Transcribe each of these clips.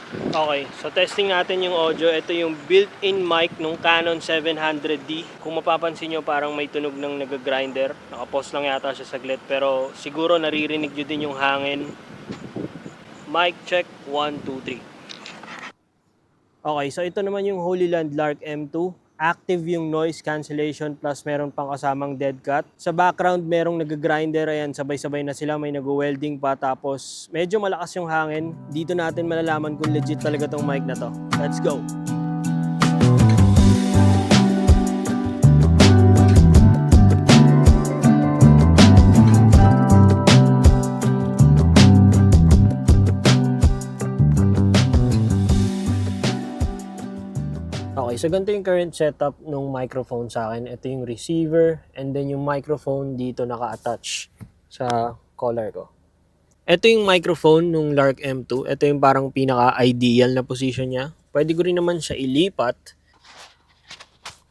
Okay, so testing natin yung audio. Ito yung built-in mic nung Canon 700D. Kung mapapansin nyo, parang may tunog ng nag-grinder. Naka-pause lang yata siya saglit, pero siguro naririnig nyo din yung hangin. Mic check, 1, 2, 3. Okay, so ito naman yung Holy Land Lark M2. Active yung noise cancellation plus meron pang kasamang dead cut. Sa background merong nag-grinder, ayan, sabay-sabay na sila, may nag-welding pa, tapos medyo malakas yung hangin. Dito natin malalaman kung legit talaga tong mic na to. Let's go! Okay, so ganito yung current setup ng microphone sa akin. Ito yung receiver and then yung microphone dito naka-attach sa collar ko. Ito yung microphone nung Lark M2. Ito yung parang pinaka-ideal na position niya. Pwede ko rin naman siya ilipat.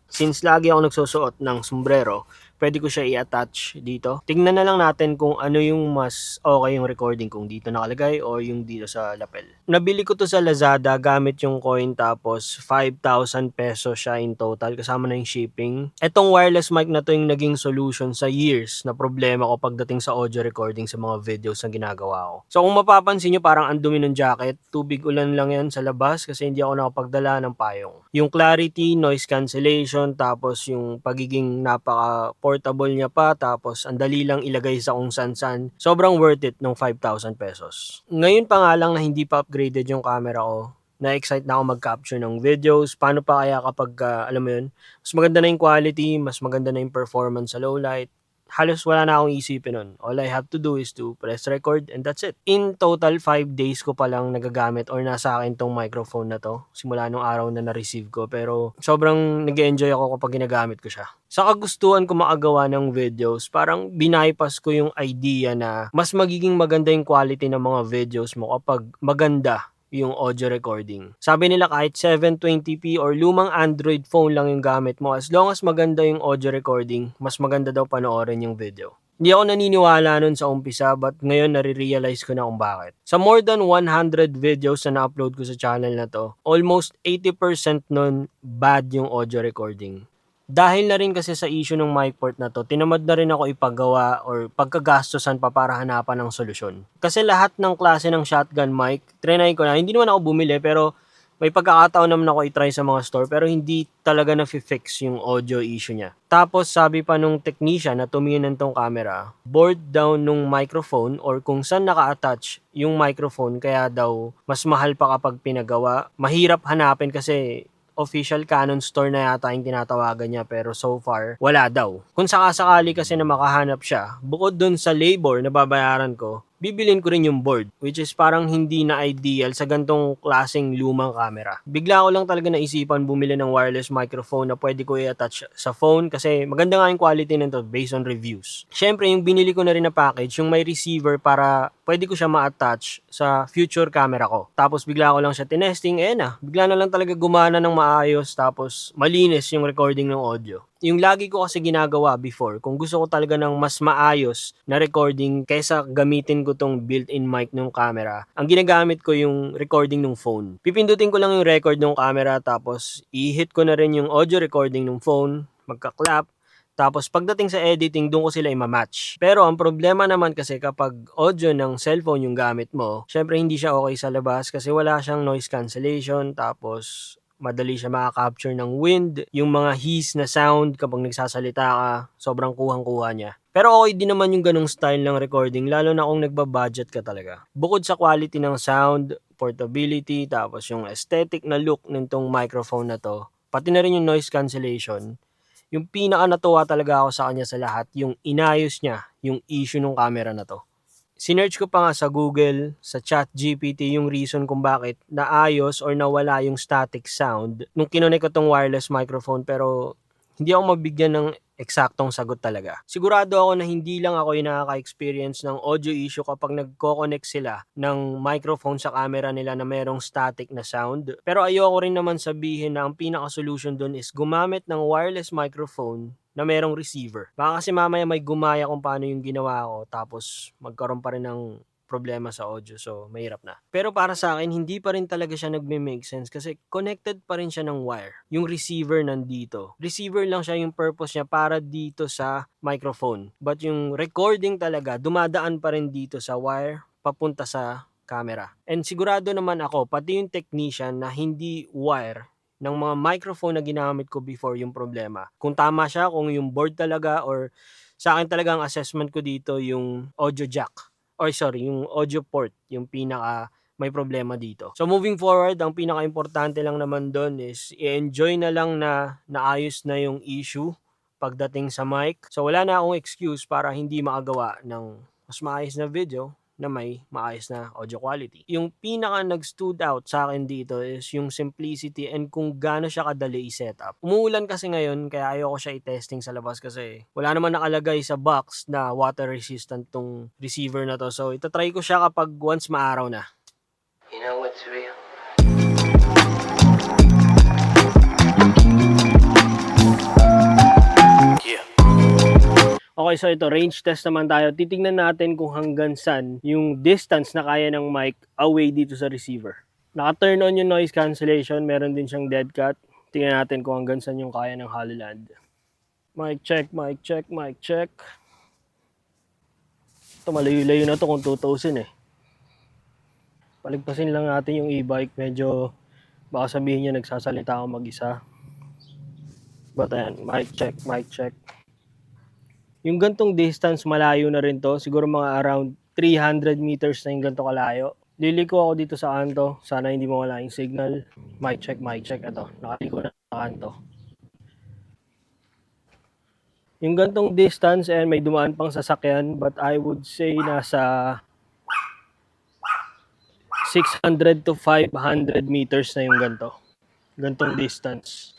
Since lagi ako nagsusuot ng sombrero, pwede ko siya i-attach dito. Tingnan na lang natin kung ano yung mas okay yung recording, kung dito nakalagay o yung dito sa lapel. Nabili ko to sa Lazada gamit yung coin, tapos 5,000 pesos siya in total kasama na yung shipping. Etong wireless mic na to yung naging solution sa years na problema ko pagdating sa audio recording sa mga videos na ginagawa ko. So kung mapapansin nyo, parang ang dumi ng jacket. Tubig ulan lang yan sa labas kasi hindi ako nakapagdala ng payong. Yung clarity, noise cancellation, tapos yung pagiging napaka-portable niya pa, tapos ang dali lang ilagay sa kung san-san. Sobrang worth it ng 5,000 pesos. Ngayon pa nga lang na hindi pa upgraded yung camera ko, na-excite na ako mag-capture ng videos. Paano pa kaya kapag, alam mo yun, mas maganda na yung quality, mas maganda na yung performance sa low light. Halos wala na akong isipin nun. All I have to do is to press record and that's it. In total, 5 days ko palang nagagamit or nasa akin tong microphone na to. Simula nung araw na na-receive ko. Pero sobrang nag-enjoy ako kapag ginagamit ko siya. Sa kagustuhan ko makagawa ng videos, parang binypass ko yung idea na mas magiging maganda yung quality ng mga videos mo kapag maganda yung audio recording. Sabi nila kahit 720p or lumang Android phone lang yung gamit mo, as long as maganda yung audio recording, mas maganda daw panoorin yung video. Hindi ako naniniwala nun sa umpisa, but ngayon nare-realize ko na kung bakit. Sa more than 100 videos na na-upload ko sa channel na to, almost 80% nun bad yung audio recording. Dahil na rin kasi sa issue ng mic port na to, tinamad na rin ako ipagawa or pagkagastosan pa para hanapan ng solusyon. Kasi lahat ng klase ng shotgun mic, trinay ko na. Hindi naman ako bumili, pero may pagkakataon naman ako i-try sa mga store, pero hindi talaga na-fix yung audio issue niya. Tapos sabi pa nung technician na tumingin tong camera, board down nung microphone or kung saan naka-attach yung microphone, kaya daw mas mahal pa kapag pinagawa. Mahirap hanapin kasi official Canon store na yata yung tinatawagan niya, pero so far, wala daw. Kung sakasakali kasi na makahanap siya, bukod dun sa labor na babayaran ko, bibilin ko rin yung board, which is parang hindi na ideal sa gantong klaseng lumang camera. Bigla ko lang talaga naisipan bumili ng wireless microphone na pwede ko i-attach sa phone kasi maganda nga yung quality nito based on reviews. Syempre, yung binili ko na rin na package, yung may receiver para pwede ko siya ma-attach sa future camera ko. Tapos bigla ko lang siya tinesting, bigla na lang talaga gumana ng maayos, tapos malinis yung recording ng audio. Yung lagi ko kasi ginagawa before, kung gusto ko talaga ng mas maayos na recording kaysa gamitin ko tong built-in mic ng camera, ang ginagamit ko yung recording ng phone. Pipindutin ko lang yung record ng camera, tapos i-hit ko na rin yung audio recording ng phone, magka-clap, tapos pagdating sa editing, doon ko sila i-match. Pero ang problema naman kasi kapag audio ng cellphone yung gamit mo, syempre hindi siya okay sa labas kasi wala siyang noise cancellation, tapos madali siya maka-capture ng wind, yung mga hiss na sound kapag nagsasalita ka, sobrang kuhang-kuha niya. Pero okay din naman yung ganong style ng recording, lalo na kung nagbabudget ka talaga. Bukod sa quality ng sound, portability, tapos yung aesthetic na look nitong microphone na to, pati na rin yung noise cancellation, yung pinaka natuwa talaga ako sa kanya sa lahat, yung inayos niya yung issue ng camera na to. Sinearch ko pa nga sa Google, sa ChatGPT, yung reason kung bakit naayos or nawala yung static sound nung kinonek ko tong wireless microphone, pero hindi ako mabigyan ng eksaktong sagot talaga. Sigurado ako na hindi lang ako yung nakaka-experience ng audio issue kapag nagko-connect sila ng microphone sa camera nila na merong static na sound. Pero ayoko rin naman sabihin na ang pinaka-solution dun is gumamit ng wireless microphone na merong receiver. Baka kasi mamaya may gumaya kung paano yung ginawa ko, tapos magkaroon pa rin ng problema sa audio, so mahirap na. Pero para sa akin, hindi pa rin talaga siya nagme-make sense kasi connected pa rin siya ng wire. Yung receiver nandito. Receiver lang siya, yung purpose niya para dito sa microphone. But yung recording talaga, dumadaan pa rin dito sa wire, papunta sa camera. And sigurado naman ako, pati yung technician na hindi wire ng mga microphone na ginamit ko before yung problema. Kung tama siya, kung yung board talaga or sa akin talaga ang assessment ko dito yung audio jack. Or sorry, yung audio port, yung pinaka may problema dito. So moving forward, ang pinaka-importante lang naman doon is i-enjoy na lang na naayos na yung issue pagdating sa mic. So wala na akong excuse para hindi makagawa ng mas maayos na video na may maayos na audio quality. Yung pinaka nag-stood out sa akin dito is yung simplicity and kung gaano siya kadali i-setup. Umuulan kasi ngayon kaya ayoko siya i-testing sa labas kasi wala naman nakalagay sa box na water resistant tong receiver na to. So itatry ko siya kapag once maaraw na. You know what's real? Okay, so ito, range test naman tayo. Titingnan natin kung hanggang saan yung distance na kaya ng mic away dito sa receiver. Naka-turn on yung noise cancellation. Meron din siyang dead cut. Tingnan natin kung hanggang saan yung kaya ng Hollyland. Mic check, mic check, mic check. Ito, malayo-layo na to kung 2,000 eh. Paligpasin lang natin yung e-bike. Medyo, baka sabihin niya nagsasalita ako mag-isa. But ayan, mic check, mic check. Yung gantong distance, malayo na rin to. Siguro mga around 300 meters na yung ganito kalayo. Liliko ako dito sa kanto. Sana hindi mawala yung signal. Mic check, mic check. Ito, nakaliko na sa kanto. Yung gantong distance, and may dumaan pang sasakyan. But I would say nasa 600 to 500 meters na yung ganto. Gantong distance.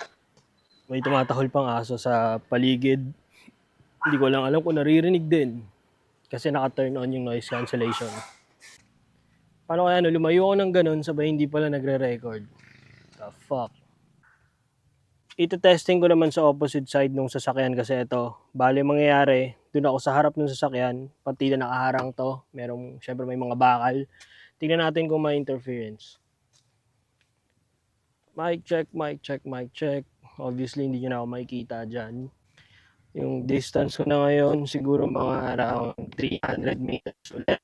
May tumatahol pang aso sa paligid. Hindi ko lang alam kung naririnig din. Kasi naka-turn on yung noise cancellation. Paano kaya lumayo ako ng ganun, sabay hindi pala nagre-record. The fuck? Ito-testing ko naman sa opposite side nung sasakyan kasi ito. Bale mangyayari, dun ako sa harap ng sasakyan, pati na nakaharang to. Syempre may mga bakal. Tingnan natin kung may interference. Mic check, mic check, mic check. Obviously, hindi nyo na ako makikita dyan. Yung distance ko na ngayon, siguro mga around 300 meters ulit.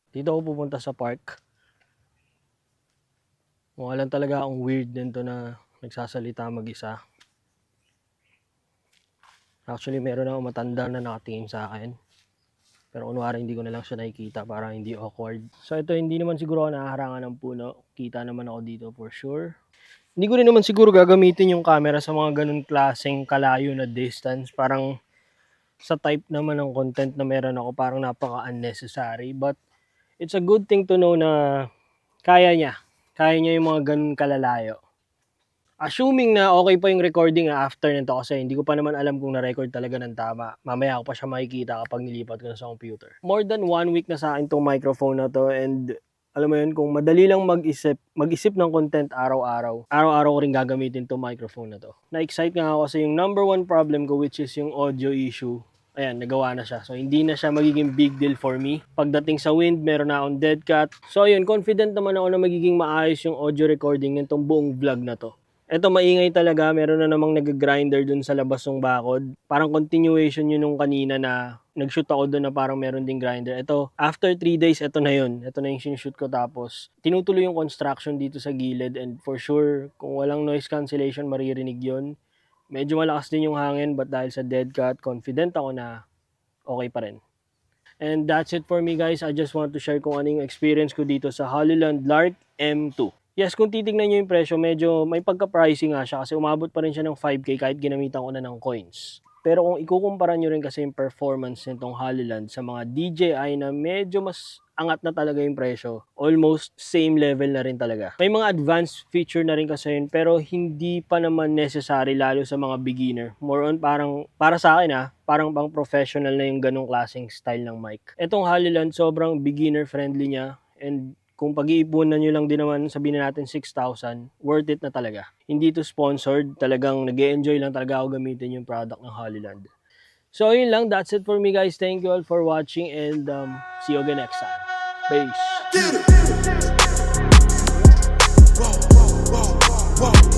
Dito ako pupunta sa park. Mukha lang talaga akong weird din to na nagsasalita mag-isa. Actually, meron ako matanda na nakatingin sa akin. Pero kunwari hindi ko na lang siya nakikita para hindi awkward. So ito, hindi naman siguro ako nahaharangan ng puno. Kita naman ako dito for sure. Hindi ko rin naman siguro gagamitin yung camera sa mga ganun klaseng kalayo na distance. Parang sa type naman ng content na meron ako, parang napaka-unnecessary. But it's a good thing to know na kaya niya. Kaya niya yung mga ganun kalalayo. Assuming na okay pa yung recording after nito kasi hindi ko pa naman alam kung na-record talaga ng tama. Mamaya ko pa siya makikita kapag nilipat ko na sa computer. More than 1 week na sa akin tong microphone na to, and alam mo yun, kung madali lang mag-isip ng content araw-araw ko rin gagamitin tong microphone na to. Na-excite nga ako kasi yung number 1 problem ko, which is yung audio issue, ayan, nagawa na siya. So, hindi na siya magiging big deal for me. Pagdating sa wind, meron na akong dead cut. So, ayun, confident naman ako na magiging maayos yung audio recording nitong buong vlog na to. Ito, maingay talaga. Meron na namang nag-grinder dun sa labas ng bakod. Parang continuation yun nung kanina na nag-shoot ako dun na parang meron ding grinder. Ito, after 3 days, ito na yun. Ito na yung shoot ko, tapos tinutuloy yung construction dito sa gilid, and for sure, kung walang noise cancellation, maririnig yun. Medyo malakas din yung hangin, but dahil sa dead cut, confident ako na okay pa rin. And that's it for me, guys. I just want to share kung ano yung experience ko dito sa Hollyland Lark M2. Yes, kung titignan nyo yung presyo, medyo may pagka-pricey nga siya kasi umabot pa rin siya ng 5K kahit ginamitan ko na ng coins. Pero kung ikukumpara nyo rin kasi yung performance nitong Hollyland sa mga DJI na medyo mas angat na talaga yung presyo, almost same level na rin talaga. May mga advanced feature na rin kasi yun, pero hindi pa naman necessary lalo sa mga beginner. More on parang, para sa akin parang pang professional na yung ganong klaseng style ng mic. Etong Hollyland, sobrang beginner friendly niya, and kung pag-iipunan nyo lang din naman, sabihin na natin 6,000, worth it na talaga. Hindi to sponsored, talagang nag-e-enjoy lang talaga ako gamitin yung product ng Hollyland. So yun lang, that's it for me guys. Thank you all for watching and see you again next time. Peace. Whoa, whoa, whoa, whoa.